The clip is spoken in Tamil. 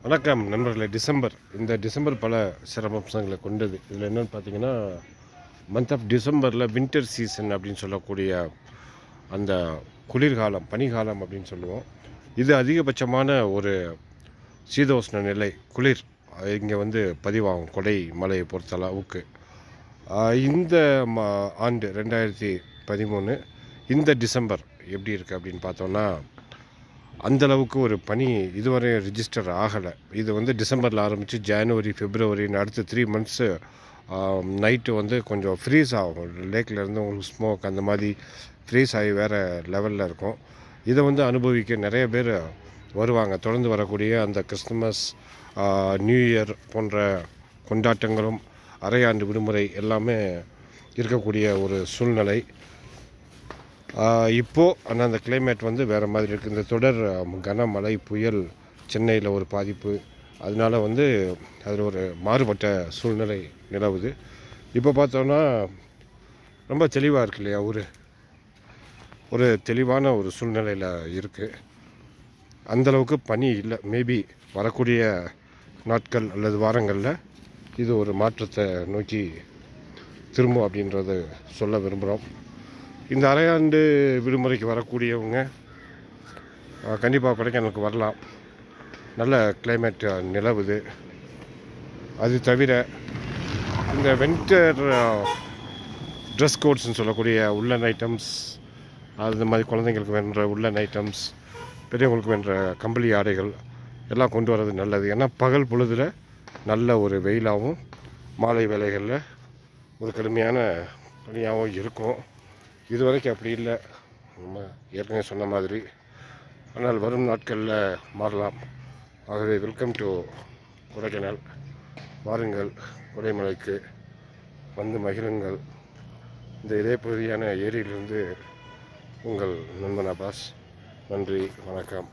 வணக்கம் நண்பர்களே. இந்த டிசம்பர் பல சிறப்பம்சங்களை கொண்டது. இதில் என்னென்னு பார்த்தீங்கன்னா, மந்த் ஆஃப் டிசம்பரில் வின்டர் சீசன் அப்படின்னு சொல்லக்கூடிய அந்த குளிர்காலம், பனிக்காலம் அப்படின்னு சொல்லுவோம். இது அதிகபட்சமான ஒரு சீதோஷ்ண நிலை, குளிர் இங்கே வந்து பதிவாகும் கொடை மலையை பொறுத்தளவுக்கு. இந்த ஆண்டு 2013 இந்த டிசம்பர் எப்படி இருக்குது அப்படின்னு பார்த்தோன்னா, அந்தளவுக்கு ஒரு பனி இதுவரை ரிஜிஸ்டர் ஆகலை. இது வந்து டிசம்பரில் ஆரம்பித்து ஜனவரி, பிப்ரவரின்னு அடுத்த 3 மந்த்ஸு நைட்டு வந்து கொஞ்சம் ஃப்ரீஸ் ஆகும். லேக்லேருந்து உங்களுக்கு ஸ்மோக் அந்த மாதிரி ஃப்ரீஸ் ஆகி வேறு லெவலில் இருக்கும். இதை வந்து அனுபவிக்க நிறைய பேர் வருவாங்க. தொடர்ந்து வரக்கூடிய அந்த கிறிஸ்துமஸ், நியூ இயர் போன்ற கொண்டாட்டங்களும், அரையாண்டு விடுமுறை எல்லாமே இருக்கக்கூடிய ஒரு சூழ்நிலை. இப்போது ஆனால் அந்த கிளைமேட் வந்து வேறு மாதிரி இருக்குது. இந்த தொடர் கனமழை, புயல், சென்னையில் ஒரு பாதிப்பு, அதனால் வந்து அதில் ஒரு மாறுபட்ட சூழ்நிலை நிலவுது. இப்போ பார்த்தோன்னா ரொம்ப தெளிவாக இருக்கு இல்லையா, ஒரு தெளிவான ஒரு சூழ்நிலையில் இருக்குது. அந்தளவுக்கு பனி இல்லை. மேபி வரக்கூடிய நாட்கள் அல்லது வாரங்களில் இது ஒரு மாற்றத்தை நோக்கி திரும்பும் அப்படின்றத சொல்ல விரும்புகிறோம். இந்த அரையாண்டு விடுமுறைக்கு வரக்கூடியவங்க கண்டிப்பாக கொடைக்கானலுக்கு வரலாம். நல்ல கிளைமேட் நிலவுது. அது தவிர இந்த வின்டர் ட்ரெஸ் கோட்ஸ்ன்னு சொல்லக்கூடிய உள்ளன் ஐட்டம்ஸ், அது மாதிரி குழந்தைங்களுக்கு வேண்ட உள்ளன் ஐட்டம்ஸ், பெரியவங்களுக்கு வேண்ட கம்பளி ஆடைகள் எல்லாம் கொண்டு வர்றது நல்லது. ஏன்னா பகல் பொழுதில் நல்ல ஒரு வெயிலாகவும், மாலை வேளைகளில் ஒரு கடுமையான பனியாகவும் இருக்கும். இது வரைக்கும் அப்படி இல்லை, நம்ம ஏற்கனவே சொன்ன மாதிரி. ஆனால் வரும் நாட்களில் மாறலாம். ஆகவே வெல்கம் டு கொடைக்கானல். வாருங்கள், கொடைமலைக்கு வந்து மகிழுங்கள். இந்த இதே பகுதியான ஏரியிலிருந்து உங்கள் நண்பன் அப்பாஸ். நன்றி, வணக்கம்.